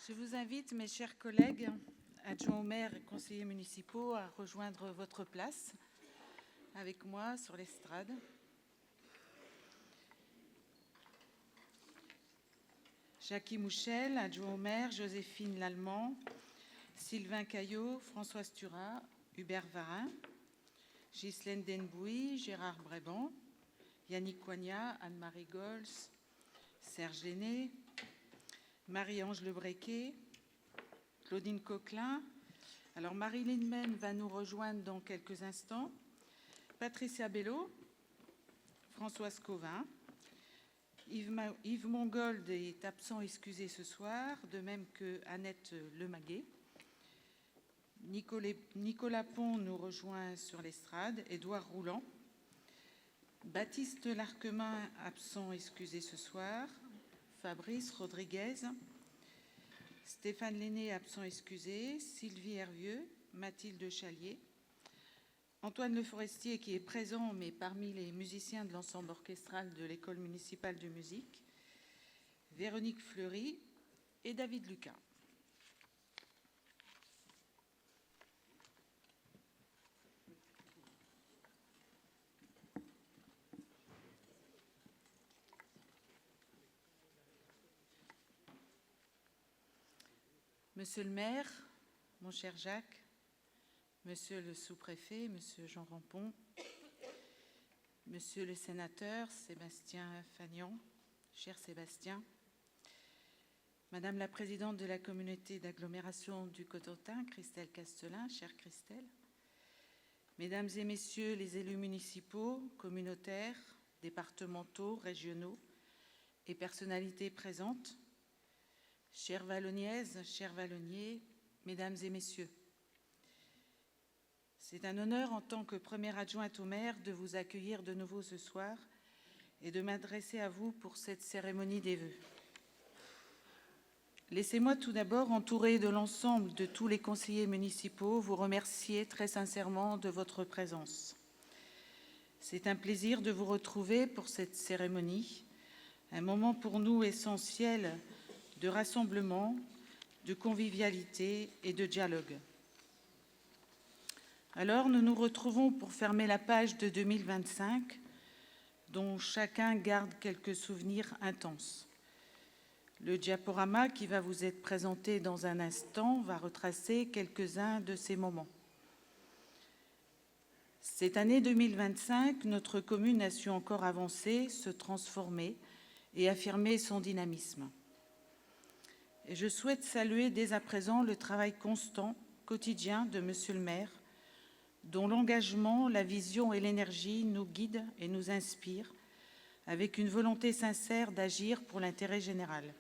Je vous invite, mes chers collègues, adjoints au maire et conseillers municipaux, à rejoindre votre place avec moi sur l'estrade. Jackie Mouchel, adjoint au maire, Joséphine Lallemand, Sylvain Caillot, Françoise Turat, Hubert Varin, Ghislaine Denbouy, Gérard Bréban, Yannick Coignat, Anne-Marie Gols, Serge Lenné, Marie-Ange Lebrequet, Claudine Coquelin. Alors Marilyn Men va nous rejoindre dans quelques instants. Patricia Bello, Françoise Covin. Yves Mongold est absent, excusé ce soir, de même que Annette Lemaguet. Nicolas Pont nous rejoint sur l'estrade. Édouard Rouland. Baptiste Larquemin, absent, excusé ce soir. Fabrice Rodriguez. Stéphane Lenné, absent, excusé. Sylvie Hervieux. Mathilde Chalier. Antoine Le Forestier, qui est présent, mais parmi les musiciens de l'ensemble orchestral de l'École municipale de musique. Véronique Fleury et David Lucas. Monsieur le maire, mon cher Jacques, monsieur le sous-préfet, monsieur Jean Rampon, monsieur le sénateur Sébastien Fagnon, cher Sébastien, madame la présidente de la communauté d'agglomération du Cotentin, Christelle Castelin, chère Christelle, mesdames et messieurs les élus municipaux, communautaires, départementaux, régionaux et personnalités présentes, chères Valloniaises, chers Vallonniers, mesdames et messieurs, c'est un honneur en tant que première adjointe au maire de vous accueillir de nouveau ce soir et de m'adresser à vous pour cette cérémonie des vœux. Laissez-moi tout d'abord, entouré de l'ensemble de tous les conseillers municipaux, vous remercier très sincèrement de votre présence. C'est un plaisir de vous retrouver pour cette cérémonie, un moment pour nous essentiel de rassemblement, de convivialité et de dialogue. Alors, nous nous retrouvons pour fermer la page de 2025, dont chacun garde quelques souvenirs intenses. Le diaporama qui va vous être présenté dans un instant va retracer quelques-uns de ces moments. Cette année 2025, notre commune a su encore avancer, se transformer et affirmer son dynamisme. Et je souhaite saluer dès à présent le travail constant, quotidien de Monsieur le maire, dont l'engagement, la vision et l'énergie nous guident et nous inspirent, avec une volonté sincère d'agir pour l'intérêt général.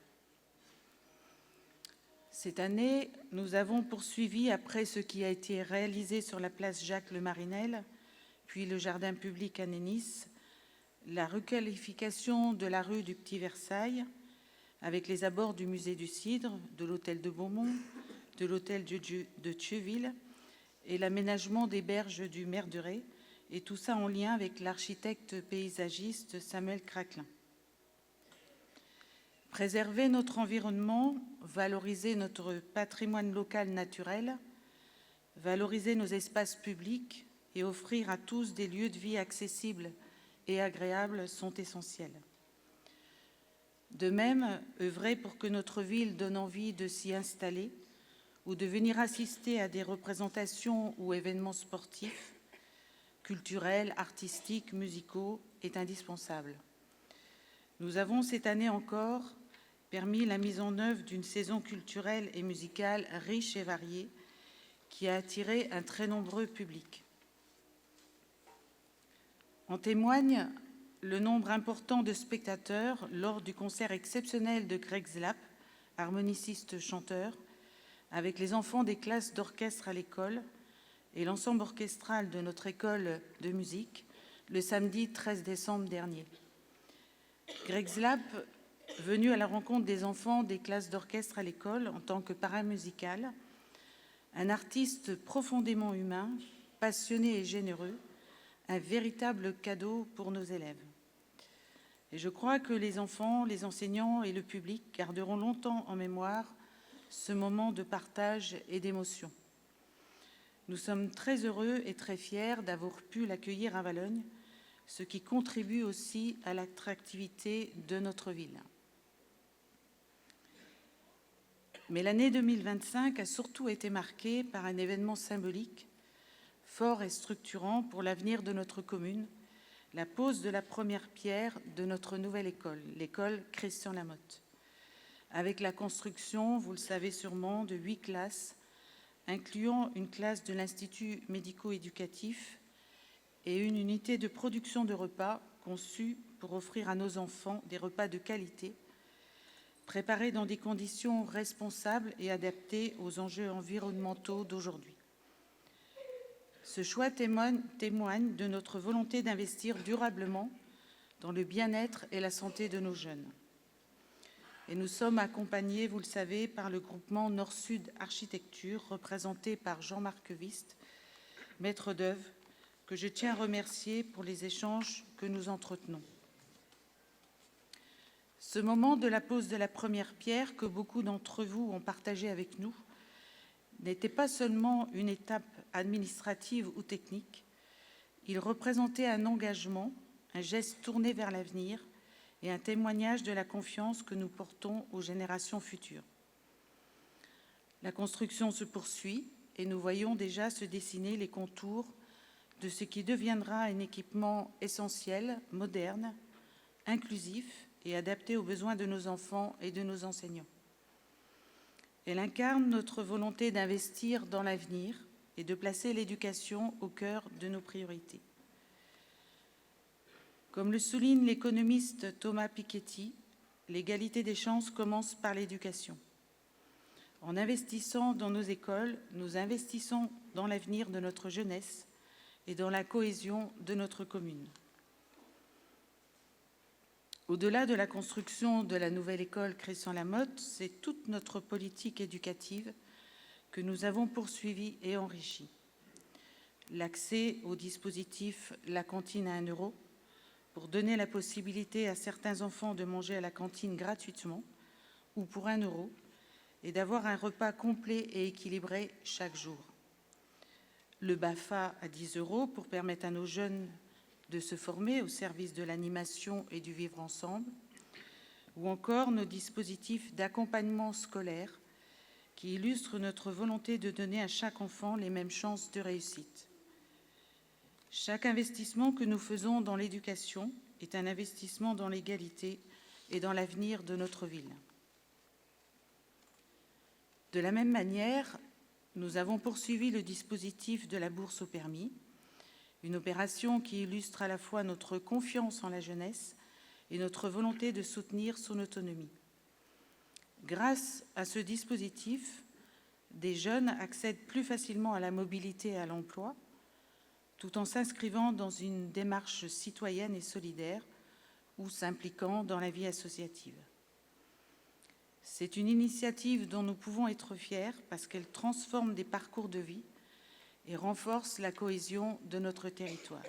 Cette année, nous avons poursuivi, après ce qui a été réalisé sur la place Jacques-le-Marinel, puis le jardin public à Nénis, la requalification de la rue du Petit Versailles, avec les abords du musée du Cidre, de l'hôtel de Beaumont, de l'hôtel de Thieuville et l'aménagement des berges du Merderet, et tout ça en lien avec l'architecte paysagiste Samuel Craquelin. Préserver notre environnement, valoriser notre patrimoine local naturel, valoriser nos espaces publics et offrir à tous des lieux de vie accessibles et agréables sont essentiels. De même, œuvrer pour que notre ville donne envie de s'y installer ou de venir assister à des représentations ou événements sportifs, culturels, artistiques, musicaux est indispensable. Nous avons cette année encore permis la mise en œuvre d'une saison culturelle et musicale riche et variée qui a attiré un très nombreux public. En témoigne le nombre important de spectateurs lors du concert exceptionnel de Greg Zlap, harmoniciste-chanteur, avec les enfants des classes d'orchestre à l'école et l'ensemble orchestral de notre école de musique le samedi 13 décembre dernier. Greg Zlap, venu à la rencontre des enfants des classes d'orchestre à l'école en tant que paramusical, un artiste profondément humain, passionné et généreux, un véritable cadeau pour nos élèves. Et je crois que les enfants, les enseignants et le public garderont longtemps en mémoire ce moment de partage et d'émotion. Nous sommes très heureux et très fiers d'avoir pu l'accueillir à Valognes, ce qui contribue aussi à l'attractivité de notre ville. Mais l'année 2025 a surtout été marquée par un événement symbolique, fort et structurant pour l'avenir de notre commune, la pose de la première pierre de notre nouvelle école, l'école Christian Lamotte, avec la construction, vous le savez sûrement, de 8 classes, incluant une classe de l'Institut médico-éducatif et une unité de production de repas conçue pour offrir à nos enfants des repas de qualité, préparés dans des conditions responsables et adaptées aux enjeux environnementaux d'aujourd'hui. Ce choix témoigne de notre volonté d'investir durablement dans le bien-être et la santé de nos jeunes. Et nous sommes accompagnés, vous le savez, par le groupement Nord-Sud Architecture, représenté par Jean-Marc Vist, maître d'œuvre, que je tiens à remercier pour les échanges que nous entretenons. Ce moment de la pose de la première pierre, que beaucoup d'entre vous ont partagé avec nous, n'était pas seulement une étape administrative ou technique, il représentait un engagement, un geste tourné vers l'avenir et un témoignage de la confiance que nous portons aux générations futures. La construction se poursuit et nous voyons déjà se dessiner les contours de ce qui deviendra un équipement essentiel, moderne, inclusif et adapté aux besoins de nos enfants et de nos enseignants. Elle incarne notre volonté d'investir dans l'avenir et de placer l'éducation au cœur de nos priorités. Comme le souligne l'économiste Thomas Piketty, l'égalité des chances commence par l'éducation. En investissant dans nos écoles, nous investissons dans l'avenir de notre jeunesse et dans la cohésion de notre commune. Au-delà de la construction de la nouvelle école Christian Lamotte, c'est toute notre politique éducative que nous avons poursuivie et enrichie. L'accès au dispositif La cantine à 1 € pour donner la possibilité à certains enfants de manger à la cantine gratuitement ou pour 1 € et d'avoir un repas complet et équilibré chaque jour. Le BAFA à 10 € pour permettre à nos jeunes de se former au service de l'animation et du vivre ensemble, ou encore nos dispositifs d'accompagnement scolaire qui illustrent notre volonté de donner à chaque enfant les mêmes chances de réussite. Chaque investissement que nous faisons dans l'éducation est un investissement dans l'égalité et dans l'avenir de notre ville. De la même manière, nous avons poursuivi le dispositif de la bourse au permis, une opération qui illustre à la fois notre confiance en la jeunesse et notre volonté de soutenir son autonomie. Grâce à ce dispositif, des jeunes accèdent plus facilement à la mobilité et à l'emploi, tout en s'inscrivant dans une démarche citoyenne et solidaire ou s'impliquant dans la vie associative. C'est une initiative dont nous pouvons être fiers parce qu'elle transforme des parcours de vie et renforce la cohésion de notre territoire.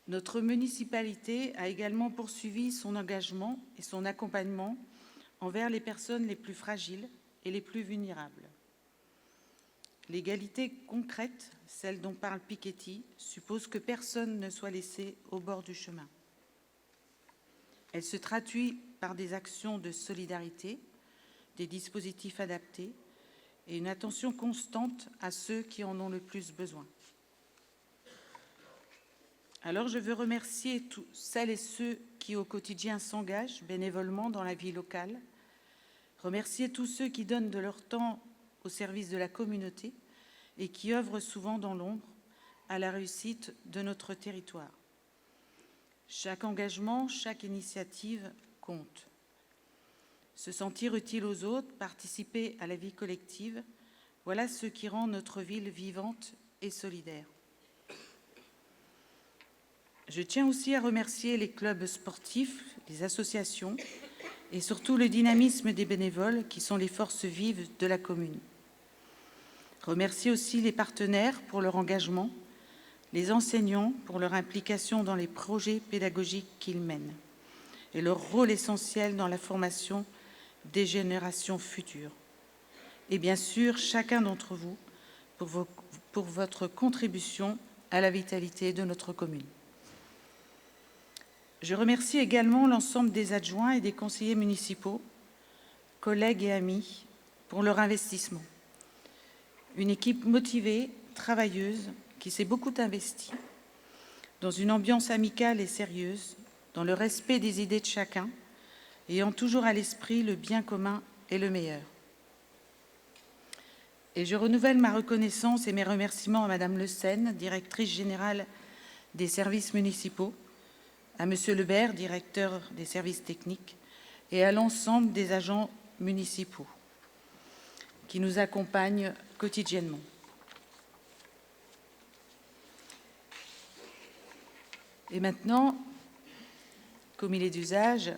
Notre municipalité a également poursuivi son engagement et son accompagnement envers les personnes les plus fragiles et les plus vulnérables. L'égalité concrète, celle dont parle Piketty, suppose que personne ne soit laissé au bord du chemin. Elle se traduit par des actions de solidarité, des dispositifs adaptés, et une attention constante à ceux qui en ont le plus besoin. Alors je veux remercier celles et ceux qui au quotidien s'engagent bénévolement dans la vie locale, remercier tous ceux qui donnent de leur temps au service de la communauté et qui œuvrent souvent dans l'ombre à la réussite de notre territoire. Chaque engagement, chaque initiative compte. Se sentir utile aux autres, participer à la vie collective, voilà ce qui rend notre ville vivante et solidaire. Je tiens aussi à remercier les clubs sportifs, les associations et surtout le dynamisme des bénévoles qui sont les forces vives de la commune. Remercier aussi les partenaires pour leur engagement, les enseignants pour leur implication dans les projets pédagogiques qu'ils mènent et leur rôle essentiel dans la formation des générations futures. Et bien sûr, chacun d'entre vous pour votre contribution à la vitalité de notre commune. Je remercie également l'ensemble des adjoints et des conseillers municipaux, collègues et amis, pour leur investissement. Une équipe motivée, travailleuse, qui s'est beaucoup investie, dans une ambiance amicale et sérieuse, dans le respect des idées de chacun, ayant toujours à l'esprit le bien commun et le meilleur. Et je renouvelle ma reconnaissance et mes remerciements à Madame Le Senne, directrice générale des services municipaux, à Monsieur Lebert, directeur des services techniques, et à l'ensemble des agents municipaux qui nous accompagnent quotidiennement. Et maintenant, comme il est d'usage,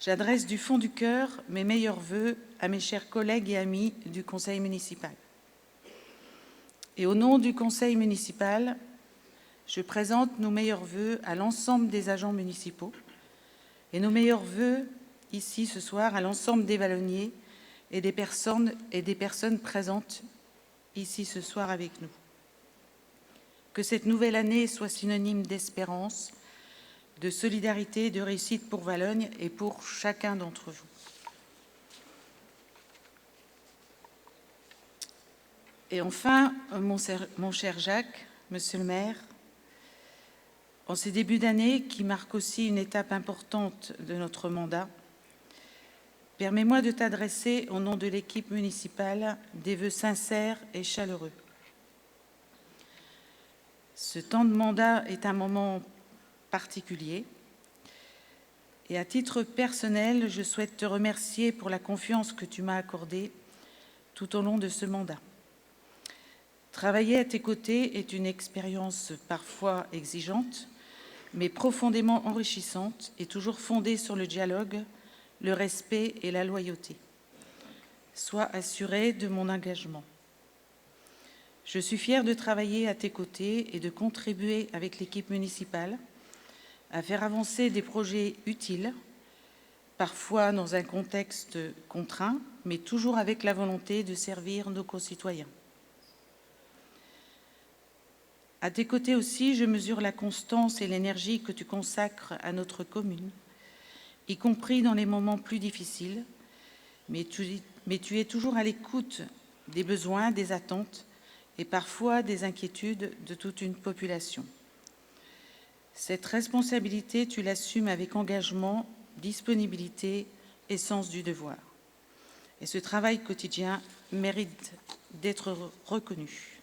j'adresse du fond du cœur mes meilleurs vœux à mes chers collègues et amis du Conseil municipal. Et au nom du Conseil municipal, je présente nos meilleurs vœux à l'ensemble des agents municipaux et nos meilleurs vœux ici ce soir à l'ensemble des vallonniers et des personnes présentes ici ce soir avec nous. Que cette nouvelle année soit synonyme d'espérance, de solidarité, de réussite pour Valognes et pour chacun d'entre vous. Et enfin, mon cher Jacques, Monsieur le maire, en ces débuts d'année qui marquent aussi une étape importante de notre mandat, permets-moi de t'adresser au nom de l'équipe municipale des vœux sincères et chaleureux. Ce temps de mandat est un moment particulier et à titre personnel, je souhaite te remercier pour la confiance que tu m'as accordée tout au long de ce mandat. Travailler à tes côtés est une expérience parfois exigeante, mais profondément enrichissante et toujours fondée sur le dialogue, le respect et la loyauté. Sois assuré de mon engagement. Je suis fière de travailler à tes côtés et de contribuer avec l'équipe municipale à faire avancer des projets utiles, parfois dans un contexte contraint, mais toujours avec la volonté de servir nos concitoyens. À tes côtés aussi, je mesure la constance et l'énergie que tu consacres à notre commune, y compris dans les moments plus difficiles, mais tu es toujours à l'écoute des besoins, des attentes et parfois des inquiétudes de toute une population. Cette responsabilité, tu l'assumes avec engagement, disponibilité et sens du devoir. Et ce travail quotidien mérite d'être reconnu.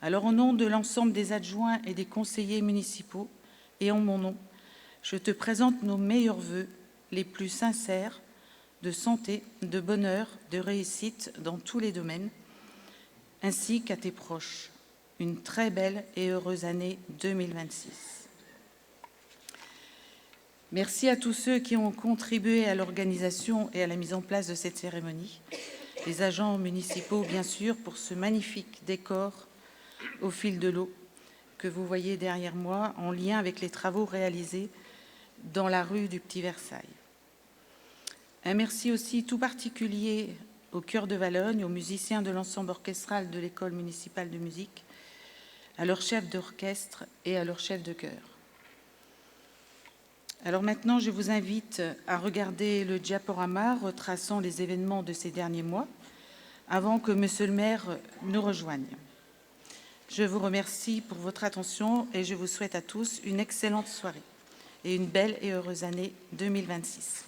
Alors, au nom de l'ensemble des adjoints et des conseillers municipaux, et en mon nom, je te présente nos meilleurs vœux, les plus sincères, de santé, de bonheur, de réussite dans tous les domaines, ainsi qu'à tes proches. Une très belle et heureuse année 2026. Merci à tous ceux qui ont contribué à l'organisation et à la mise en place de cette cérémonie. Les agents municipaux, bien sûr, pour ce magnifique décor au fil de l'eau que vous voyez derrière moi, en lien avec les travaux réalisés dans la rue du Petit Versailles. Un merci aussi tout particulier au Chœur de Valognes, aux musiciens de l'ensemble orchestral de l'École municipale de musique, à leur chef d'orchestre et à leur chef de chœur. Alors maintenant, je vous invite à regarder le diaporama retraçant les événements de ces derniers mois, avant que Monsieur le maire nous rejoigne. Je vous remercie pour votre attention et je vous souhaite à tous une excellente soirée et une belle et heureuse année 2026.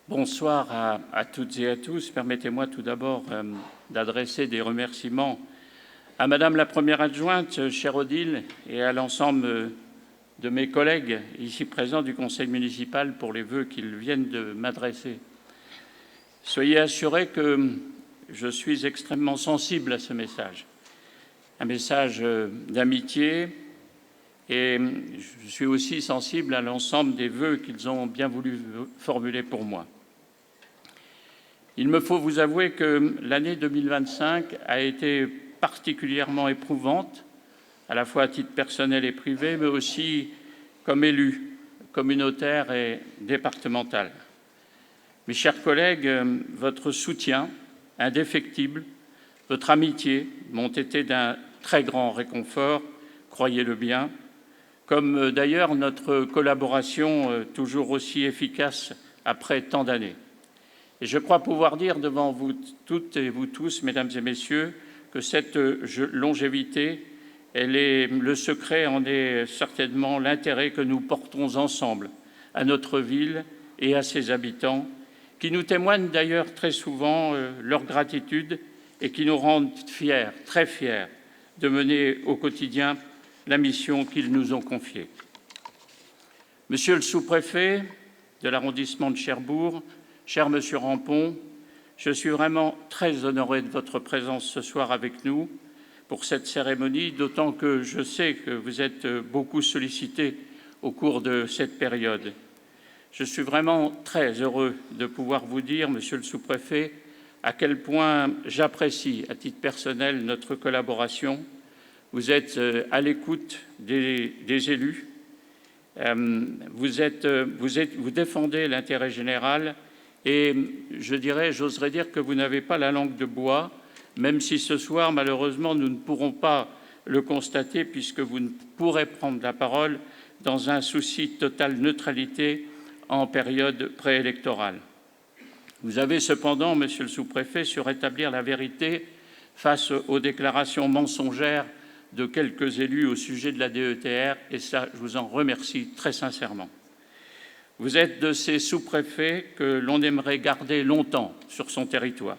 Bonsoir à toutes et à tous. Permettez-moi tout d'abord d'adresser des remerciements à Madame la Première adjointe, chère Odile, et à l'ensemble de mes collègues ici présents du Conseil municipal pour les vœux qu'ils viennent de m'adresser. Soyez assurés que je suis extrêmement sensible à ce message, un message d'amitié, et je suis aussi sensible à l'ensemble des vœux qu'ils ont bien voulu formuler pour moi. Il me faut vous avouer que l'année 2025 a été particulièrement éprouvante, à la fois à titre personnel et privé, mais aussi comme élu communautaire et départemental. Mes chers collègues, votre soutien indéfectible, votre amitié m'ont été d'un très grand réconfort, croyez-le bien, comme d'ailleurs notre collaboration toujours aussi efficace après tant d'années. Et je crois pouvoir dire devant vous toutes et vous tous, mesdames et messieurs, que cette longévité, le secret en est certainement l'intérêt que nous portons ensemble à notre ville et à ses habitants, qui nous témoignent d'ailleurs très souvent leur gratitude et qui nous rendent fiers, très fiers, de mener au quotidien la mission qu'ils nous ont confiée. Monsieur le sous-préfet de l'arrondissement de Cherbourg, cher Monsieur Rampon, je suis vraiment très honoré de votre présence ce soir avec nous pour cette cérémonie, d'autant que je sais que vous êtes beaucoup sollicité au cours de cette période. Je suis vraiment très heureux de pouvoir vous dire, Monsieur le sous-préfet, à quel point j'apprécie à titre personnel notre collaboration. Vous êtes à l'écoute des élus, vous défendez l'intérêt général et j'oserais dire que vous n'avez pas la langue de bois, même si ce soir, malheureusement, nous ne pourrons pas le constater puisque vous ne pourrez prendre la parole dans un souci de totale neutralité en période préélectorale. Vous avez cependant, Monsieur le sous-préfet, su rétablir la vérité face aux déclarations mensongères de quelques élus au sujet de la DETR, et ça, je vous en remercie très sincèrement. Vous êtes de ces sous-préfets que l'on aimerait garder longtemps sur son territoire.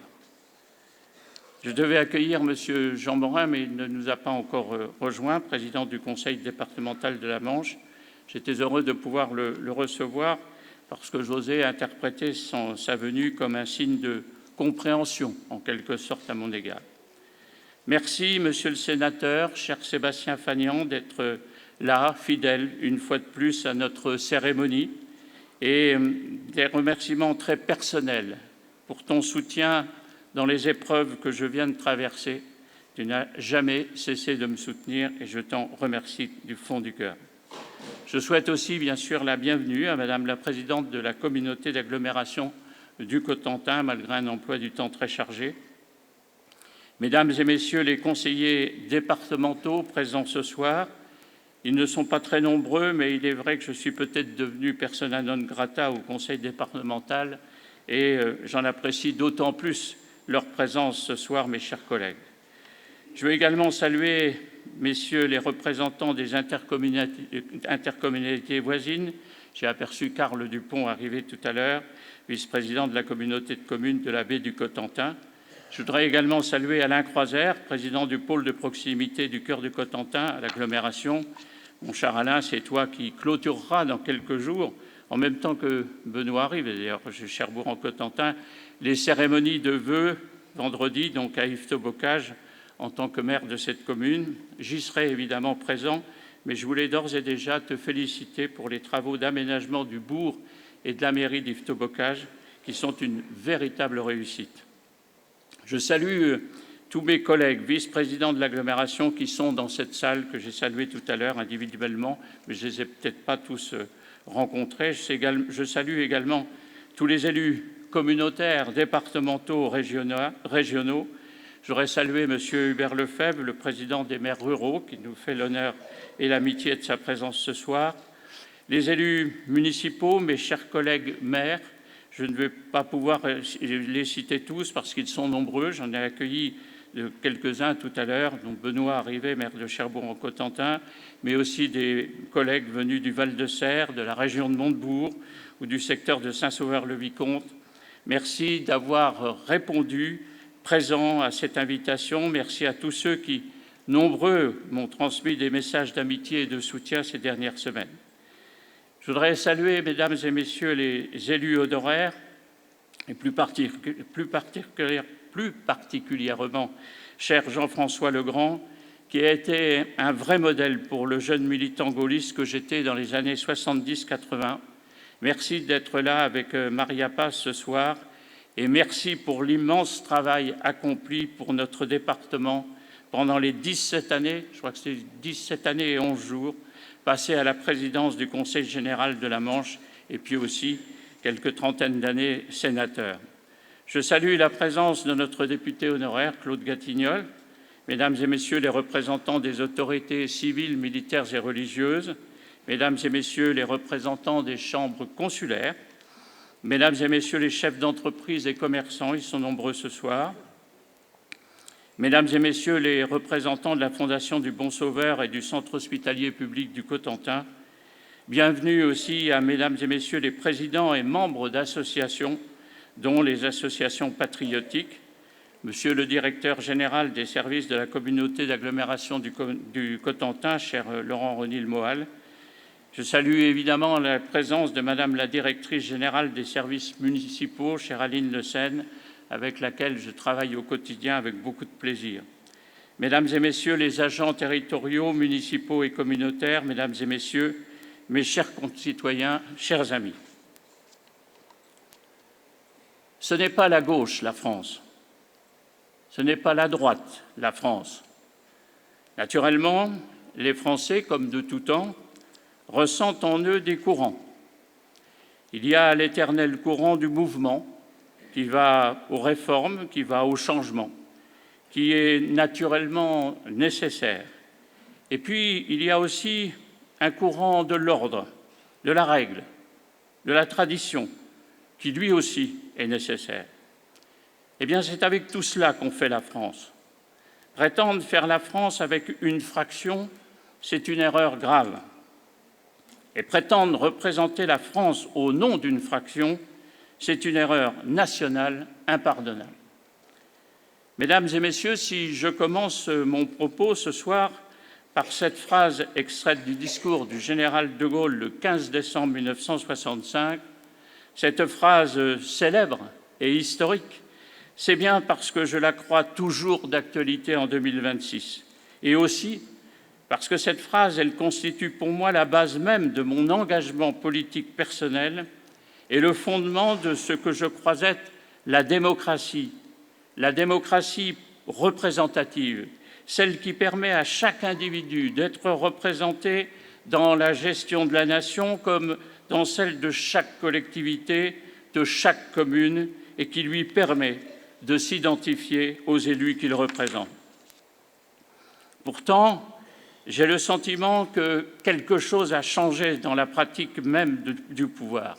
Je devais accueillir M. Jean Morin, mais il ne nous a pas encore rejoint, président du conseil départemental de la Manche. J'étais heureux de pouvoir le recevoir parce que j'osais interpréter sa venue comme un signe de compréhension, en quelque sorte, à mon égard. Merci, Monsieur le sénateur, cher Sébastien Fagnan, d'être là, fidèle, une fois de plus, à notre cérémonie, et des remerciements très personnels pour ton soutien dans les épreuves que je viens de traverser. Tu n'as jamais cessé de me soutenir et je t'en remercie du fond du cœur. Je souhaite aussi, bien sûr, la bienvenue à Madame la présidente de la communauté d'agglomération du Cotentin, malgré un emploi du temps très chargé. Mesdames et Messieurs les conseillers départementaux présents ce soir, ils ne sont pas très nombreux, mais il est vrai que je suis peut-être devenu persona non grata au conseil départemental et j'en apprécie d'autant plus leur présence ce soir, mes chers collègues. Je veux également saluer, messieurs les représentants des intercommunalités voisines. J'ai aperçu Carl Dupont arriver tout à l'heure, vice-président de la communauté de communes de la baie du Cotentin. Je voudrais également saluer Alain Croiser, président du pôle de proximité du cœur du Cotentin à l'agglomération. Mon cher Alain, c'est toi qui clôtureras dans quelques jours, en même temps que Benoît arrive, et d'ailleurs chez Cherbourg-en-Cotentin, les cérémonies de vœux vendredi, donc à Yvetot-Bocage, en tant que maire de cette commune. J'y serai évidemment présent, mais je voulais d'ores et déjà te féliciter pour les travaux d'aménagement du bourg et de la mairie d'Yvetot-Bocage, qui sont une véritable réussite. Je salue tous mes collègues vice-présidents de l'agglomération qui sont dans cette salle, que j'ai salué tout à l'heure individuellement, mais je ne les ai peut-être pas tous rencontrés. Je salue également tous les élus communautaires, départementaux, régionaux. Je voudrais saluer M. Hubert Lefebvre, le président des maires ruraux, qui nous fait l'honneur et l'amitié de sa présence ce soir. Les élus municipaux, mes chers collègues maires, je ne vais pas pouvoir les citer tous parce qu'ils sont nombreux. J'en ai accueilli quelques-uns tout à l'heure, dont Benoît Arrivé, maire de Cherbourg-en-Cotentin, mais aussi des collègues venus du Val-de-Serre, de la région de Montebourg ou du secteur de Saint-Sauveur-le-Vicomte. Merci d'avoir répondu présent à cette invitation. Merci à tous ceux qui, nombreux, m'ont transmis des messages d'amitié et de soutien ces dernières semaines. Je voudrais saluer, mesdames et messieurs les élus honoraires, et plus particulièrement cher Jean-François Legrand, qui a été un vrai modèle pour le jeune militant gaulliste que j'étais dans les années 70-80. Merci d'être là avec Maria Paz ce soir et merci pour l'immense travail accompli pour notre département pendant les 17 années, je crois que c'est 17 années et 11 jours, passés à la présidence du Conseil général de la Manche et puis aussi quelques trentaines d'années sénateur. Je salue la présence de notre député honoraire, Claude Gatignol, mesdames et messieurs les représentants des autorités civiles, militaires et religieuses, mesdames et messieurs les représentants des chambres consulaires, mesdames et messieurs les chefs d'entreprise et commerçants, ils sont nombreux ce soir, mesdames et messieurs les représentants de la Fondation du Bon Sauveur et du Centre hospitalier public du Cotentin, bienvenue aussi à mesdames et messieurs les présidents et membres d'associations, dont les associations patriotiques, monsieur le directeur général des services de la communauté d'agglomération du Cotentin, cher Laurent Renil-Moal. Je salue évidemment la présence de madame la directrice générale des services municipaux, chère Aline Le Sen, avec laquelle je travaille au quotidien avec beaucoup de plaisir. Mesdames et messieurs les agents territoriaux, municipaux et communautaires, mesdames et messieurs, mes chers concitoyens, chers amis. Ce n'est pas la gauche, la France. Ce n'est pas la droite, la France. Naturellement, les Français, comme de tout temps, ressentent en eux des courants. Il y a l'éternel courant du mouvement qui va aux réformes, qui va au changement, qui est naturellement nécessaire. Et puis, il y a aussi un courant de l'ordre, de la règle, de la tradition, qui lui aussi est nécessaire. Eh bien, c'est avec tout cela qu'on fait la France. Prétendre faire la France avec une fraction, c'est une erreur grave. Et prétendre représenter la France au nom d'une fraction, c'est une erreur nationale impardonnable. Mesdames et messieurs, si je commence mon propos ce soir par cette phrase extraite du discours du général de Gaulle le 15 décembre 1965, cette phrase célèbre et historique, c'est bien parce que je la crois toujours d'actualité en 2026. Et aussi parce que cette phrase, elle constitue pour moi la base même de mon engagement politique personnel et le fondement de ce que je crois être la démocratie représentative, celle qui permet à chaque individu d'être représenté dans la gestion de la nation comme dans celle de chaque collectivité, de chaque commune, et qui lui permet de s'identifier aux élus qu'il représente. Pourtant, j'ai le sentiment que quelque chose a changé dans la pratique même du pouvoir.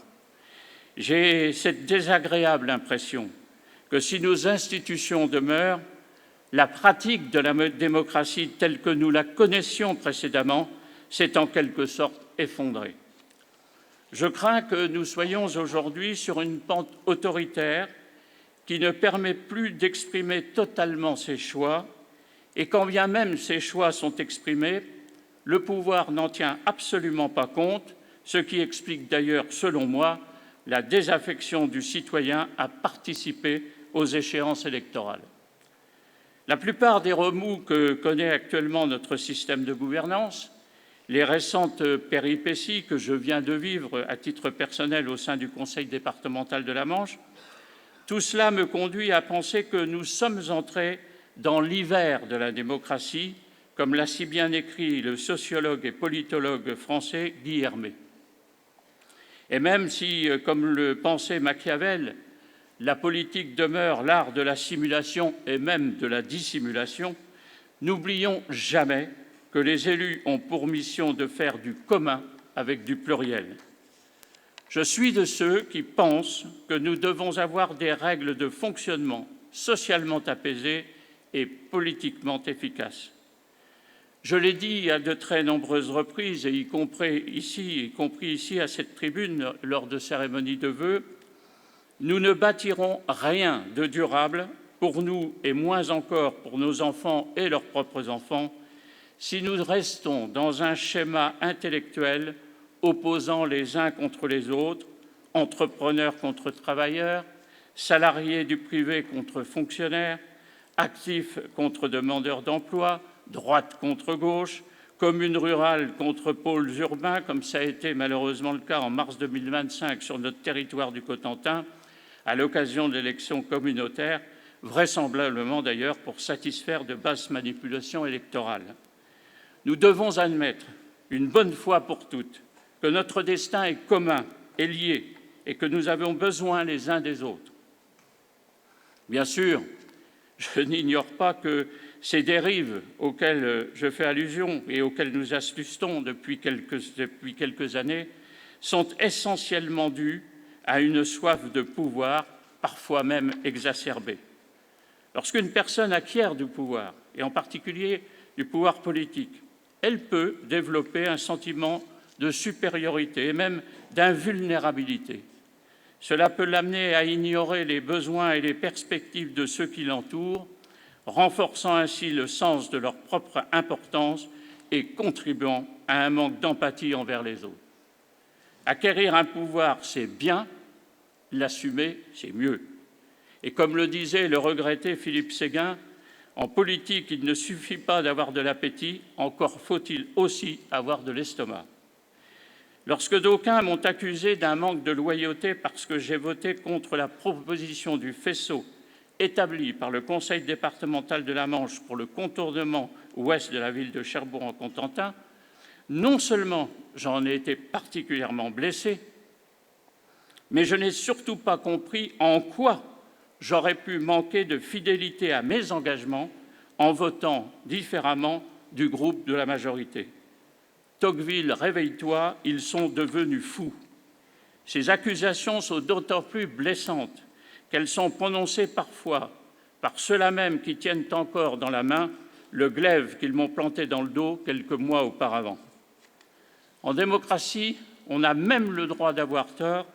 J'ai cette désagréable impression que si nos institutions demeurent, la pratique de la démocratie telle que nous la connaissions précédemment s'est en quelque sorte effondrée. Je crains que nous soyons aujourd'hui sur une pente autoritaire qui ne permet plus d'exprimer totalement ses choix, et quand bien même ces choix sont exprimés, le pouvoir n'en tient absolument pas compte, ce qui explique d'ailleurs, selon moi, la désaffection du citoyen à participer aux échéances électorales. La plupart des remous que connaît actuellement notre système de gouvernance, les récentes péripéties que je viens de vivre à titre personnel au sein du Conseil départemental de la Manche, tout cela me conduit à penser que nous sommes entrés dans l'hiver de la démocratie, comme l'a si bien écrit le sociologue et politologue français Guy Hermé. Et même si, comme le pensait Machiavel, la politique demeure l'art de la simulation et même de la dissimulation, n'oublions jamais que les élus ont pour mission de faire du commun avec du pluriel. Je suis de ceux qui pensent que nous devons avoir des règles de fonctionnement socialement apaisées et politiquement efficaces. Je l'ai dit à de très nombreuses reprises, et y compris ici à cette tribune lors de cérémonies de vœux, nous ne bâtirons rien de durable pour nous et moins encore pour nos enfants et leurs propres enfants si nous restons dans un schéma intellectuel opposant les uns contre les autres, entrepreneurs contre travailleurs, salariés du privé contre fonctionnaires, actifs contre demandeurs d'emploi, droite contre gauche, communes rurales contre pôles urbains, comme ça a été malheureusement le cas en mars 2025 sur notre territoire du Cotentin, à l'occasion de l'élection communautaire, vraisemblablement d'ailleurs pour satisfaire de basses manipulations électorales. Nous devons admettre, une bonne fois pour toutes, que notre destin est commun et lié et que nous avons besoin les uns des autres. Bien sûr, je n'ignore pas que ces dérives auxquelles je fais allusion et auxquelles nous assistons depuis quelques années sont essentiellement dues à une soif de pouvoir, parfois même exacerbée. Lorsqu'une personne acquiert du pouvoir, et en particulier du pouvoir politique, elle peut développer un sentiment de supériorité et même d'invulnérabilité. Cela peut l'amener à ignorer les besoins et les perspectives de ceux qui l'entourent, renforçant ainsi le sens de leur propre importance et contribuant à un manque d'empathie envers les autres. Acquérir un pouvoir, c'est bien, l'assumer, c'est mieux. Et comme le disait le regretté Philippe Séguin, en politique, il ne suffit pas d'avoir de l'appétit, encore faut-il aussi avoir de l'estomac. Lorsque d'aucuns m'ont accusé d'un manque de loyauté parce que j'ai voté contre la proposition du faisceau établi par le Conseil départemental de la Manche pour le contournement ouest de la ville de Cherbourg-en-Cotentin, non seulement j'en ai été particulièrement blessé, mais je n'ai surtout pas compris en quoi j'aurais pu manquer de fidélité à mes engagements en votant différemment du groupe de la majorité. Tocqueville, réveille-toi, ils sont devenus fous. Ces accusations sont d'autant plus blessantes qu'elles sont prononcées parfois par ceux-là même qui tiennent encore dans la main le glaive qu'ils m'ont planté dans le dos quelques mois auparavant. En démocratie, on a même le droit d'avoir tort,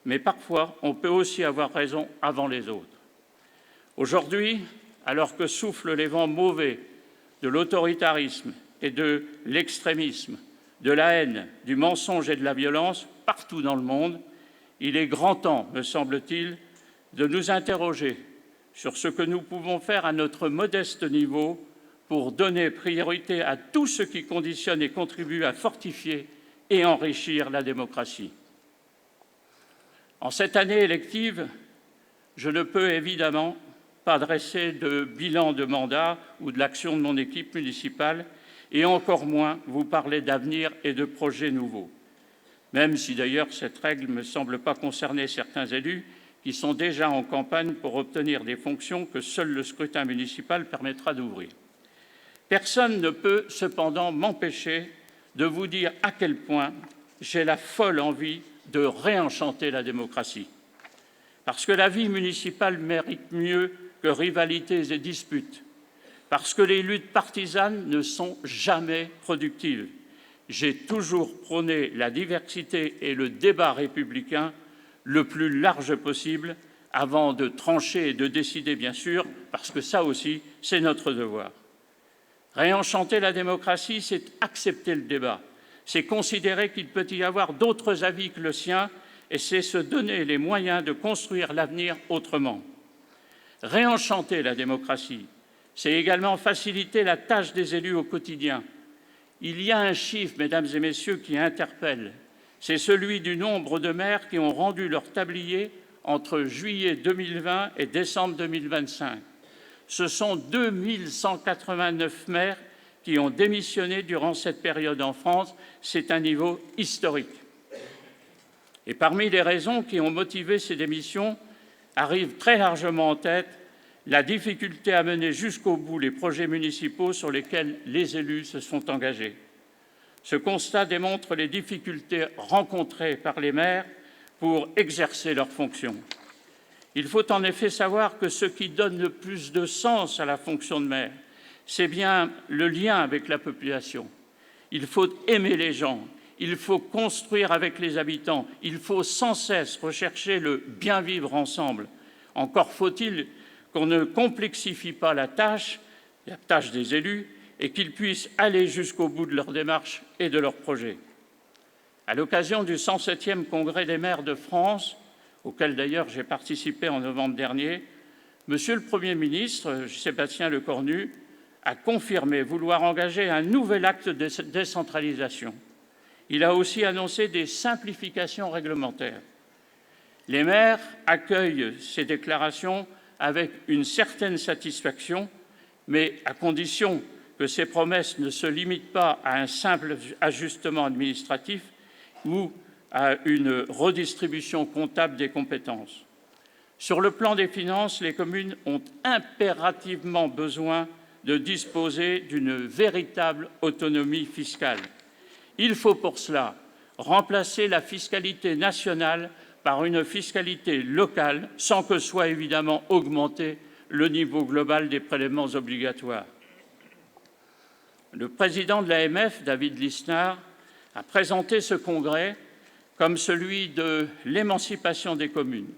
mais parfois on peut aussi avoir raison avant les autres. Aujourd'hui, alors que soufflent les vents mauvais de l'autoritarisme et de l'extrémisme, de la haine, du mensonge et de la violence partout dans le monde, il est grand temps, me semble-t-il, de nous interroger sur ce que nous pouvons faire à notre modeste niveau pour donner priorité à tout ce qui conditionne et contribue à fortifier et enrichir la démocratie. En cette année élective, je ne peux évidemment pas dresser de bilan de mandat ou de l'action de mon équipe municipale et encore moins vous parler d'avenir et de projets nouveaux, même si d'ailleurs cette règle ne me semble pas concerner certains élus qui sont déjà en campagne pour obtenir des fonctions que seul le scrutin municipal permettra d'ouvrir. Personne ne peut cependant m'empêcher de vous dire à quel point j'ai la folle envie de réenchanter la démocratie. Parce que la vie municipale mérite mieux que rivalités et disputes. Parce que les luttes partisanes ne sont jamais productives. J'ai toujours prôné la diversité et le débat républicain le plus large possible avant de trancher et de décider, bien sûr, parce que ça aussi, c'est notre devoir. Réenchanter la démocratie, c'est accepter le débat, c'est considérer qu'il peut y avoir d'autres avis que le sien et c'est se donner les moyens de construire l'avenir autrement. Réenchanter la démocratie, c'est également faciliter la tâche des élus au quotidien. Il y a un chiffre, mesdames et messieurs, qui interpelle. C'est celui du nombre de maires qui ont rendu leur tablier entre juillet 2020 et décembre 2025. Ce sont 2189 maires qui ont démissionné durant cette période en France. C'est un niveau historique. Et parmi les raisons qui ont motivé ces démissions, arrive très largement en tête la difficulté à mener jusqu'au bout les projets municipaux sur lesquels les élus se sont engagés. Ce constat démontre les difficultés rencontrées par les maires pour exercer leurs fonctions. Il faut en effet savoir que ce qui donne le plus de sens à la fonction de maire, c'est bien le lien avec la population. Il faut aimer les gens, il faut construire avec les habitants, il faut sans cesse rechercher le bien vivre ensemble. Encore faut-il qu'on ne complexifie pas la tâche des élus, et qu'ils puissent aller jusqu'au bout de leur démarche et de leurs projets. À l'occasion du 107e Congrès des maires de France, auquel d'ailleurs j'ai participé en novembre dernier, Monsieur le Premier ministre, Sébastien Lecornu, a confirmé vouloir engager un nouvel acte de décentralisation. Il a aussi annoncé des simplifications réglementaires. Les maires accueillent ces déclarations avec une certaine satisfaction, mais à condition que ces promesses ne se limitent pas à un simple ajustement administratif ou à une redistribution comptable des compétences. Sur le plan des finances, les communes ont impérativement besoin de disposer d'une véritable autonomie fiscale. Il faut pour cela remplacer la fiscalité nationale par une fiscalité locale, sans que soit évidemment augmenté le niveau global des prélèvements obligatoires. Le président de l'AMF, David Lisnard, a présenté ce congrès comme celui de l'émancipation des communes,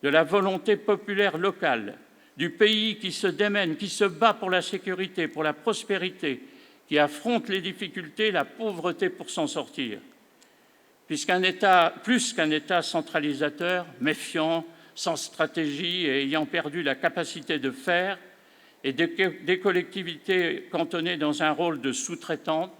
de la volonté populaire locale, du pays qui se démène, qui se bat pour la sécurité, pour la prospérité, qui affronte les difficultés, la pauvreté pour s'en sortir. Plus qu'un État centralisateur, méfiant, sans stratégie et ayant perdu la capacité de faire, et des collectivités cantonnées dans un rôle de sous-traitante,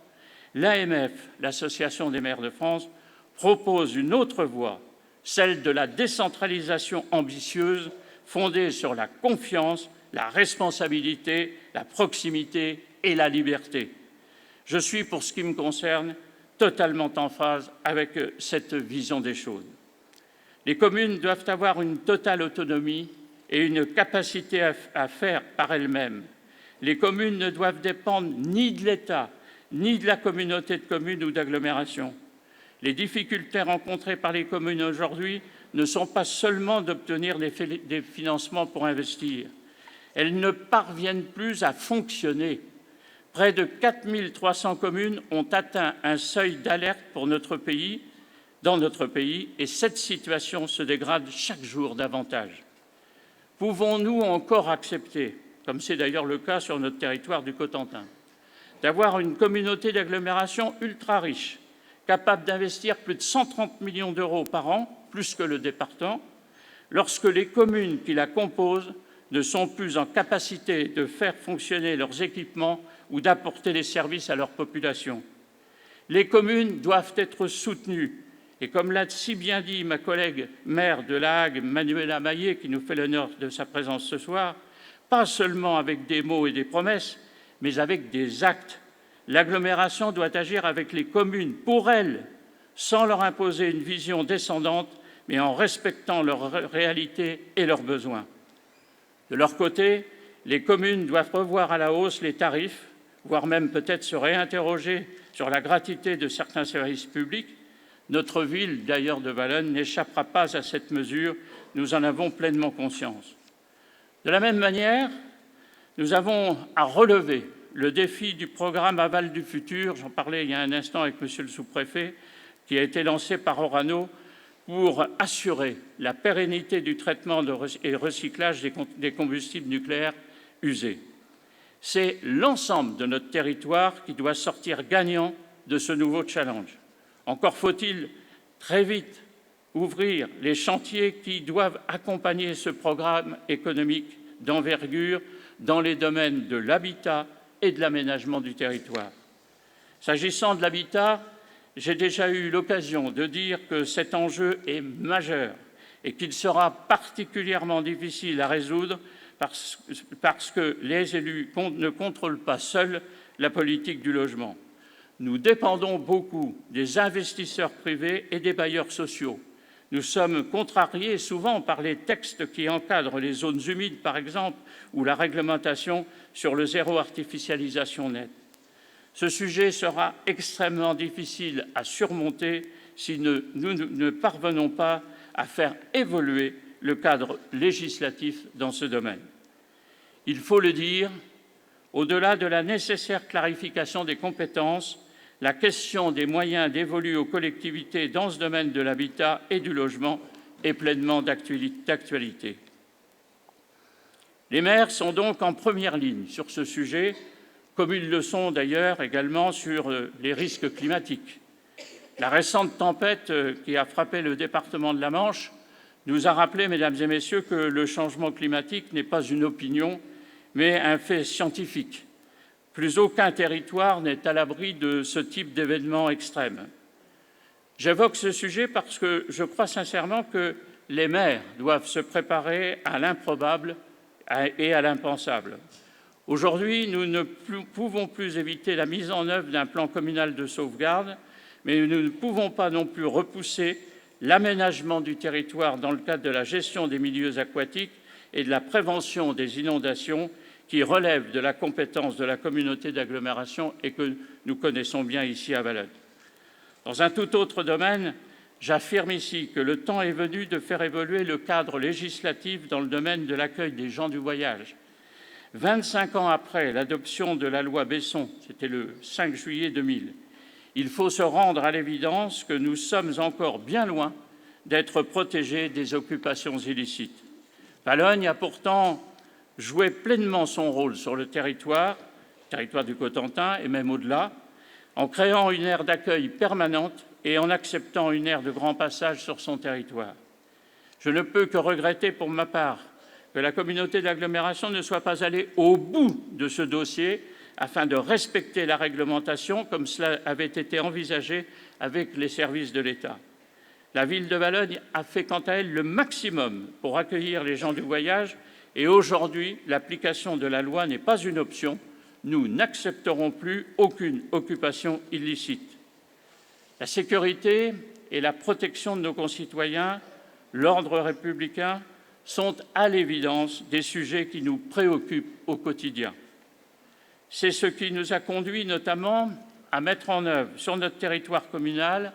l'AMF, l'Association des maires de France, propose une autre voie, celle de la décentralisation ambitieuse, fondée sur la confiance, la responsabilité, la proximité et la liberté. Je suis, pour ce qui me concerne, totalement en phase avec cette vision des choses. Les communes doivent avoir une totale autonomie et une capacité à faire par elles-mêmes. Les communes ne doivent dépendre ni de l'État, ni de la communauté de communes ou d'agglomération. Les difficultés rencontrées par les communes aujourd'hui ne sont pas seulement d'obtenir des financements pour investir. Elles ne parviennent plus à fonctionner. Près de 4 300 communes ont atteint un seuil d'alerte dans notre pays, et cette situation se dégrade chaque jour davantage. Pouvons-nous encore accepter, comme c'est d'ailleurs le cas sur notre territoire du Cotentin, d'avoir une communauté d'agglomération ultra riche, capable d'investir plus de 130 millions d'euros par an, plus que le département, lorsque les communes qui la composent ne sont plus en capacité de faire fonctionner leurs équipements ou d'apporter les services à leur population? Les communes doivent être soutenues. Et comme l'a si bien dit ma collègue maire de La Hague, Manuela Maillet, qui nous fait l'honneur de sa présence ce soir, pas seulement avec des mots et des promesses, mais avec des actes. L'agglomération doit agir avec les communes, pour elles, sans leur imposer une vision descendante, mais en respectant leurs réalités et leurs besoins. De leur côté, les communes doivent revoir à la hausse les tarifs, voire même peut-être se réinterroger sur la gratuité de certains services publics. Notre ville, d'ailleurs de Valognes, n'échappera pas à cette mesure, nous en avons pleinement conscience. De la même manière, nous avons à relever le défi du programme Aval du futur, j'en parlais il y a un instant avec monsieur le sous-préfet, qui a été lancé par Orano pour assurer la pérennité du traitement et recyclage des combustibles nucléaires usés. C'est l'ensemble de notre territoire qui doit sortir gagnant de ce nouveau challenge. Encore faut-il très vite ouvrir les chantiers qui doivent accompagner ce programme économique d'envergure dans les domaines de l'habitat et de l'aménagement du territoire. S'agissant de l'habitat, j'ai déjà eu l'occasion de dire que cet enjeu est majeur et qu'il sera particulièrement difficile à résoudre parce que les élus ne contrôlent pas seuls la politique du logement. Nous dépendons beaucoup des investisseurs privés et des bailleurs sociaux. Nous sommes contrariés souvent par les textes qui encadrent les zones humides, par exemple, ou la réglementation sur le zéro artificialisation nette. Ce sujet sera extrêmement difficile à surmonter si nous ne parvenons pas à faire évoluer le cadre législatif dans ce domaine. Il faut le dire, au-delà de la nécessaire clarification des compétences, la question des moyens dévolus aux collectivités dans ce domaine de l'habitat et du logement est pleinement d'actualité. Les maires sont donc en première ligne sur ce sujet, comme ils le sont d'ailleurs également sur les risques climatiques. La récente tempête qui a frappé le département de la Manche nous a rappelé, mesdames et messieurs, que le changement climatique n'est pas une opinion, mais un fait scientifique. Plus aucun territoire n'est à l'abri de ce type d'événements extrêmes. J'évoque ce sujet parce que je crois sincèrement que les maires doivent se préparer à l'improbable et à l'impensable. Aujourd'hui, nous ne pouvons plus éviter la mise en œuvre d'un plan communal de sauvegarde, mais nous ne pouvons pas non plus repousser l'aménagement du territoire dans le cadre de la gestion des milieux aquatiques et de la prévention des inondations qui relèvent de la compétence de la communauté d'agglomération et que nous connaissons bien ici à Valognes. Dans un tout autre domaine, j'affirme ici que le temps est venu de faire évoluer le cadre législatif dans le domaine de l'accueil des gens du voyage. 25 ans après l'adoption de la loi Besson, c'était le 5 juillet 2000, il faut se rendre à l'évidence que nous sommes encore bien loin d'être protégés des occupations illicites. Valognes a pourtant joué pleinement son rôle sur le territoire du Cotentin et même au-delà, en créant une aire d'accueil permanente et en acceptant une aire de grand passage sur son territoire. Je ne peux que regretter pour ma part que la communauté d'agglomération ne soit pas allée au bout de ce dossier afin de respecter la réglementation comme cela avait été envisagé avec les services de l'État. La ville de Valognes a fait quant à elle le maximum pour accueillir les gens du voyage et aujourd'hui, l'application de la loi n'est pas une option. Nous n'accepterons plus aucune occupation illicite. La sécurité et la protection de nos concitoyens, l'ordre républicain, sont à l'évidence des sujets qui nous préoccupent au quotidien. C'est ce qui nous a conduit notamment à mettre en œuvre sur notre territoire communal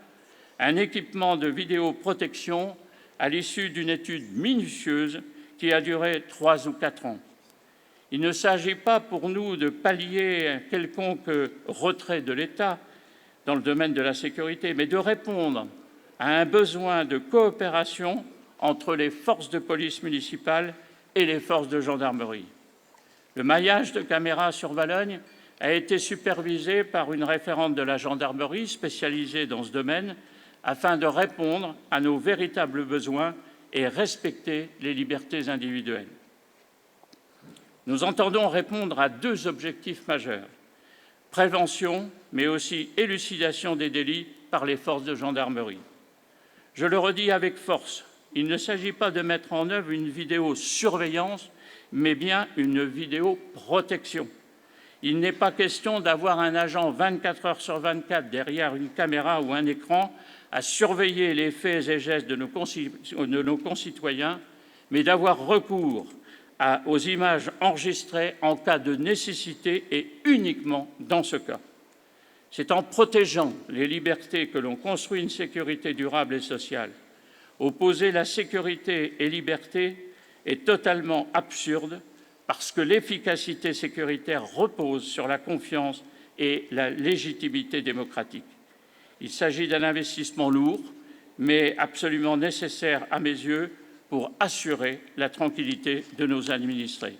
un équipement de vidéoprotection à l'issue d'une étude minutieuse qui a duré 3 ou 4 ans. Il ne s'agit pas pour nous de pallier un quelconque retrait de l'État dans le domaine de la sécurité, mais de répondre à un besoin de coopération entre les forces de police municipales et les forces de gendarmerie. Le maillage de caméras sur Valognes a été supervisé par une référente de la gendarmerie spécialisée dans ce domaine afin de répondre à nos véritables besoins et respecter les libertés individuelles. Nous entendons répondre à 2 objectifs majeurs, prévention, mais aussi élucidation des délits par les forces de gendarmerie. Je le redis avec force, il ne s'agit pas de mettre en œuvre une vidéosurveillance, mais bien une vidéoprotection. Il n'est pas question d'avoir un agent 24 heures sur 24 derrière une caméra ou un écran à surveiller les faits et gestes de nos concitoyens, mais d'avoir recours aux images enregistrées en cas de nécessité et uniquement dans ce cas. C'est en protégeant les libertés que l'on construit une sécurité durable et sociale. Opposer la sécurité et liberté est totalement absurde parce que l'efficacité sécuritaire repose sur la confiance et la légitimité démocratique. Il s'agit d'un investissement lourd, mais absolument nécessaire à mes yeux pour assurer la tranquillité de nos administrés.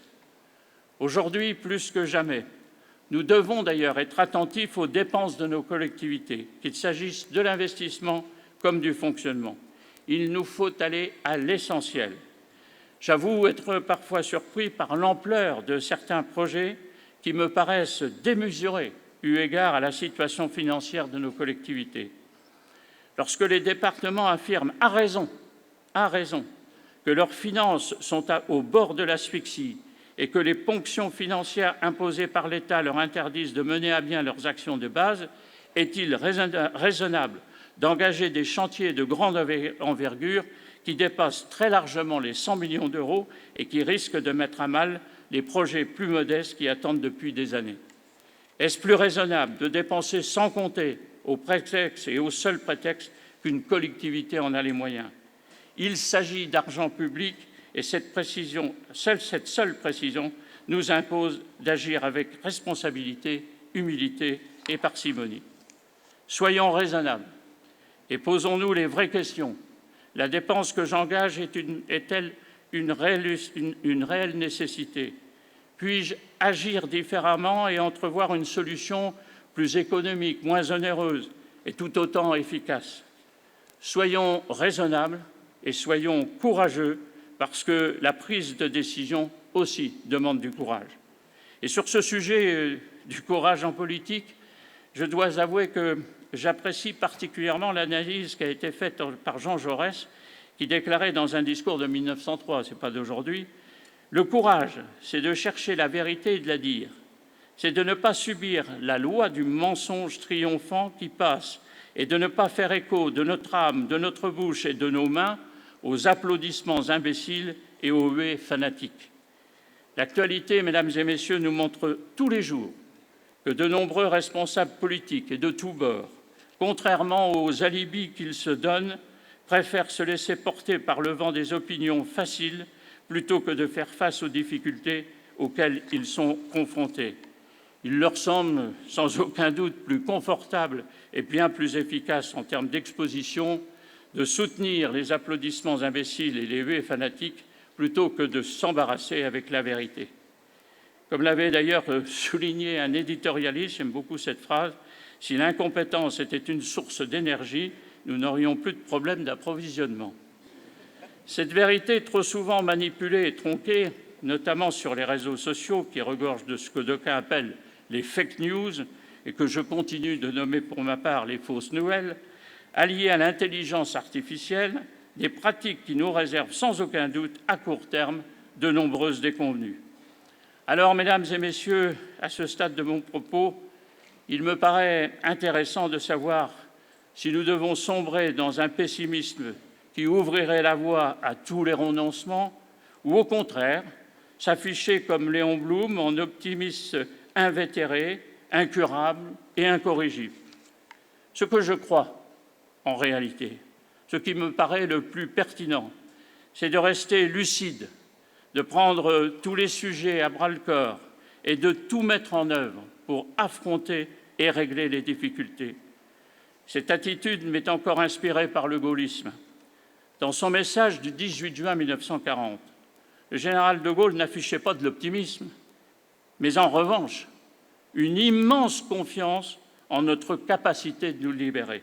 Aujourd'hui, plus que jamais, nous devons d'ailleurs être attentifs aux dépenses de nos collectivités, qu'il s'agisse de l'investissement comme du fonctionnement. Il nous faut aller à l'essentiel. J'avoue être parfois surpris par l'ampleur de certains projets qui me paraissent démesurés eu égard à la situation financière de nos collectivités. Lorsque les départements affirment à raison, que leurs finances sont au bord de l'asphyxie et que les ponctions financières imposées par l'État leur interdisent de mener à bien leurs actions de base, est-il raisonnable d'engager des chantiers de grande envergure qui dépassent très largement les 100 millions d'euros et qui risquent de mettre à mal les projets plus modestes qui attendent depuis des années. Est-ce plus raisonnable de dépenser sans compter au prétexte et au seul prétexte qu'une collectivité en a les moyens? Il s'agit d'argent public et cette seule précision nous impose d'agir avec responsabilité, humilité et parcimonie. Soyons raisonnables et posons-nous les vraies questions. La dépense que j'engage est-elle une réelle nécessité? Puis-je agir différemment et entrevoir une solution plus économique, moins onéreuse et tout autant efficace? Soyons raisonnables et soyons courageux parce que la prise de décision aussi demande du courage. Et sur ce sujet du courage en politique, je dois avouer que j'apprécie particulièrement l'analyse qui a été faite par Jean Jaurès, qui déclarait dans un discours de 1903, ce n'est pas d'aujourd'hui, « Le courage, c'est de chercher la vérité et de la dire. C'est de ne pas subir la loi du mensonge triomphant qui passe et de ne pas faire écho de notre âme, de notre bouche et de nos mains aux applaudissements imbéciles et aux huées fanatiques. » L'actualité, mesdames et messieurs, nous montre tous les jours que de nombreux responsables politiques et de tous bords, contrairement aux alibis qu'ils se donnent, préfèrent se laisser porter par le vent des opinions faciles plutôt que de faire face aux difficultés auxquelles ils sont confrontés. Il leur semble sans aucun doute plus confortable et bien plus efficace en termes d'exposition de soutenir les applaudissements imbéciles et les huées fanatiques plutôt que de s'embarrasser avec la vérité. Comme l'avait d'ailleurs souligné un éditorialiste, j'aime beaucoup cette phrase, « Si l'incompétence était une source d'énergie, nous n'aurions plus de problème d'approvisionnement. » Cette vérité, trop souvent manipulée et tronquée, notamment sur les réseaux sociaux qui regorgent de ce que d'aucuns appellent les fake news et que je continue de nommer pour ma part les fausses nouvelles, alliées à l'intelligence artificielle, des pratiques qui nous réservent sans aucun doute à court terme de nombreuses déconvenues. Alors, mesdames et messieurs, à ce stade de mon propos, il me paraît intéressant de savoir si nous devons sombrer dans un pessimisme qui ouvrirait la voie à tous les renoncements ou, au contraire, s'afficher comme Léon Blum en optimiste invétéré, incurable et incorrigible. Ce que je crois, en réalité, ce qui me paraît le plus pertinent, c'est de rester lucide, de prendre tous les sujets à bras-le-corps et de tout mettre en œuvre pour affronter et régler les difficultés. Cette attitude m'est encore inspirée par le gaullisme. Dans son message du 18 juin 1940, le général de Gaulle n'affichait pas de l'optimisme, mais en revanche, une immense confiance en notre capacité de nous libérer.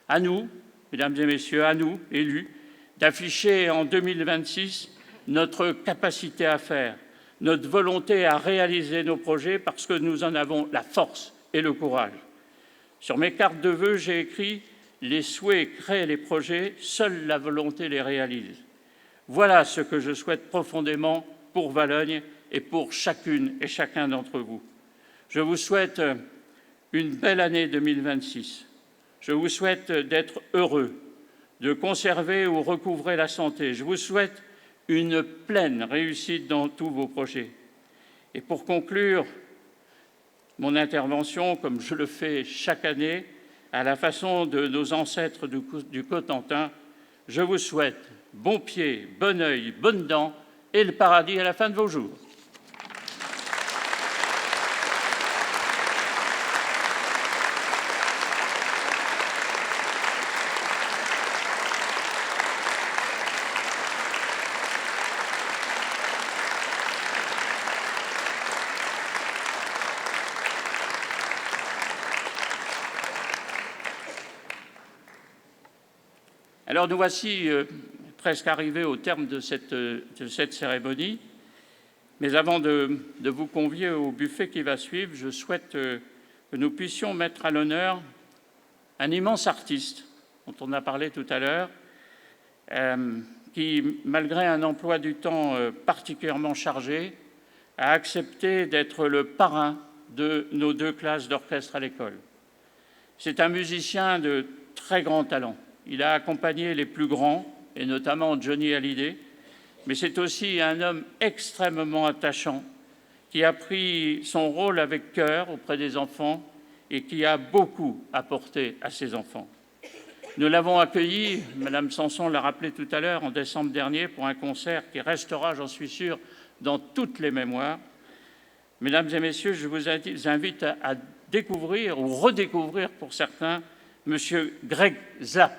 À nous, mesdames et messieurs, à nous, élus, d'afficher en 2026 notre capacité à faire, notre volonté à réaliser nos projets parce que nous en avons la force et le courage. Sur mes cartes de vœux, j'ai écrit « Les souhaits créent les projets, seule la volonté les réalise ». Voilà ce que je souhaite profondément pour Valognes et pour chacune et chacun d'entre vous. Je vous souhaite une belle année 2026. Je vous souhaite d'être heureux, de conserver ou recouvrer la santé. Je vous souhaite une pleine réussite dans tous vos projets. Et pour conclure mon intervention, comme je le fais chaque année, à la façon de nos ancêtres du Cotentin, je vous souhaite bon pied, bon œil, bonne dent et le paradis à la fin de vos jours. Alors nous voici presque arrivés au terme de cette cérémonie, mais avant de vous convier au buffet qui va suivre, je souhaite que nous puissions mettre à l'honneur un immense artiste dont on a parlé tout à l'heure, qui, malgré un emploi du temps particulièrement chargé, a accepté d'être le parrain de nos 2 classes d'orchestre à l'école. C'est un musicien de très grand talent. Il a accompagné les plus grands, et notamment Johnny Hallyday, mais c'est aussi un homme extrêmement attachant, qui a pris son rôle avec cœur auprès des enfants et qui a beaucoup apporté à ces enfants. Nous l'avons accueilli, Madame Sanson l'a rappelé tout à l'heure, en décembre dernier pour un concert qui restera, j'en suis sûr, dans toutes les mémoires. Mesdames et messieurs, je vous invite à découvrir ou redécouvrir pour certains Monsieur Greg Zapp.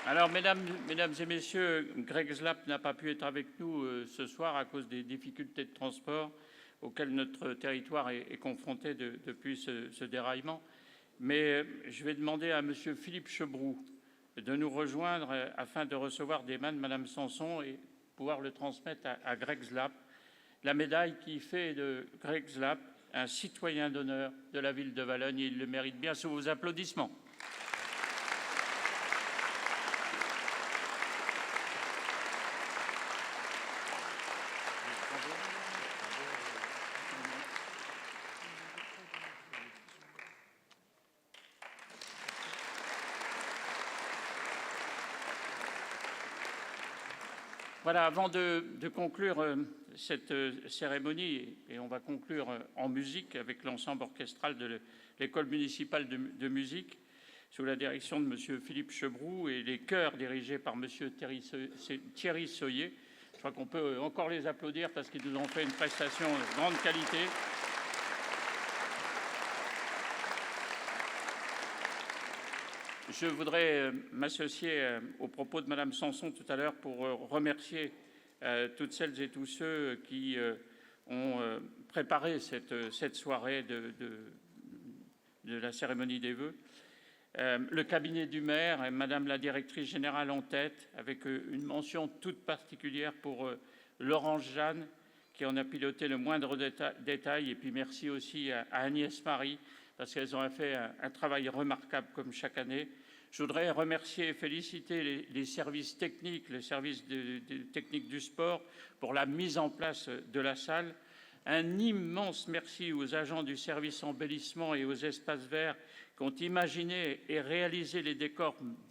Alors, mesdames et messieurs, Greg Zapp n'a pas pu être avec nous ce soir à cause des difficultés de transport auxquelles notre territoire est confronté depuis ce déraillement. Mais je vais demander à Monsieur Philippe Chebroux de nous rejoindre afin de recevoir des mains de Madame Sanson et pouvoir le transmettre à Greg Zapp, la médaille qui fait de Greg Zapp un citoyen d'honneur de la ville de Valognes. Il le mérite bien sous vos applaudissements. Voilà, avant de conclure cette cérémonie, et on va conclure en musique avec l'ensemble orchestral de l'École municipale de musique, sous la direction de M. Philippe Chebroux et les chœurs dirigés par M. Thierry Soyer. Je crois qu'on peut encore les applaudir parce qu'ils nous ont fait une prestation de grande qualité. Je voudrais m'associer aux propos de Madame Sanson tout à l'heure pour remercier toutes celles et tous ceux qui ont préparé cette soirée de la cérémonie des vœux. Le cabinet du maire et Madame la directrice générale en tête, avec une mention toute particulière pour Laurence Jeanne, qui en a piloté le moindre détail, et puis merci aussi à Agnès Marie, parce qu'elles ont fait un travail remarquable comme chaque année. Je voudrais remercier et féliciter les services techniques, les services techniques du sport pour la mise en place de la salle. Un immense merci aux agents du service embellissement et aux espaces verts qui ont imaginé et réalisé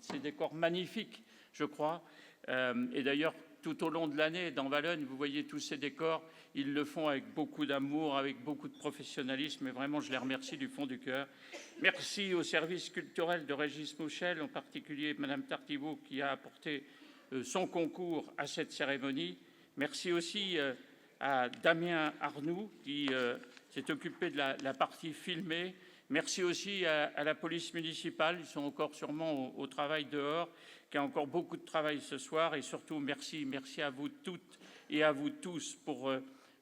ces décors magnifiques, je crois. Et d'ailleurs, tout au long de l'année, dans Valognes, vous voyez tous ces décors, ils le font avec beaucoup d'amour, avec beaucoup de professionnalisme, et vraiment, je les remercie du fond du cœur. Merci au service culturel de Régis Mouchel, en particulier Madame Tartivot, qui a apporté son concours à cette cérémonie. Merci aussi à Damien Arnoux, qui s'est occupé de la partie filmée. Merci aussi à la police municipale, ils sont encore sûrement au travail dehors, qui a encore beaucoup de travail ce soir. Et surtout, merci à vous toutes et à vous tous pour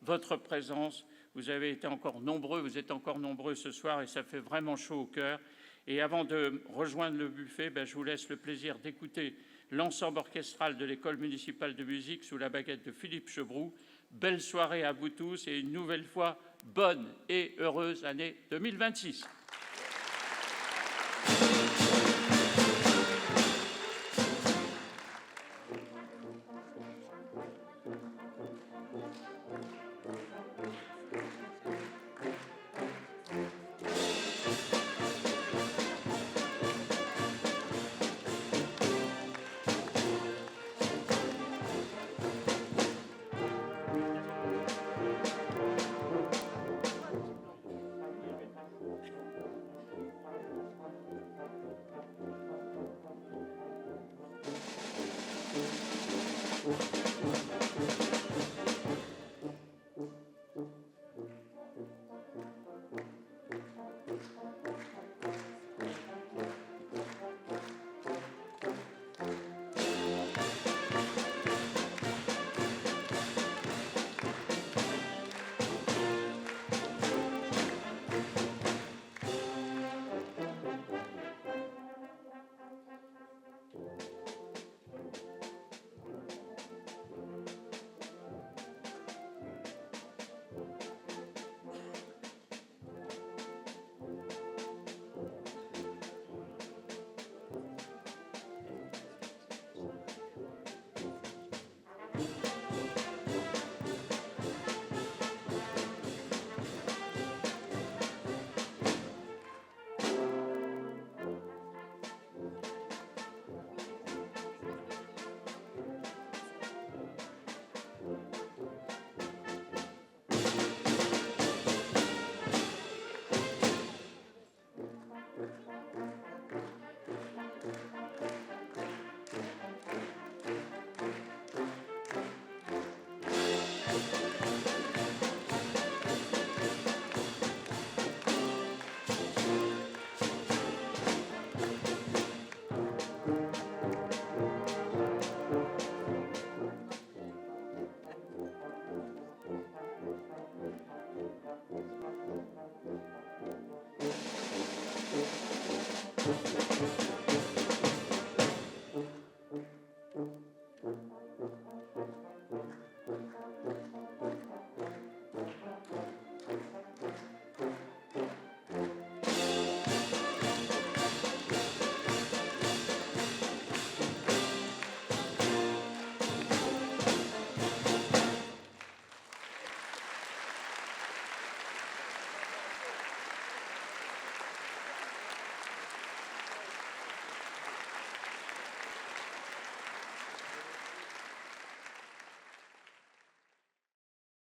votre présence. Vous avez été encore nombreux, vous êtes encore nombreux ce soir et ça fait vraiment chaud au cœur. Et avant de rejoindre le buffet, je vous laisse le plaisir d'écouter l'ensemble orchestral de l'École municipale de musique sous la baguette de Philippe Chebroux, Belle soirée à vous tous et une nouvelle fois, bonne et heureuse année 2026.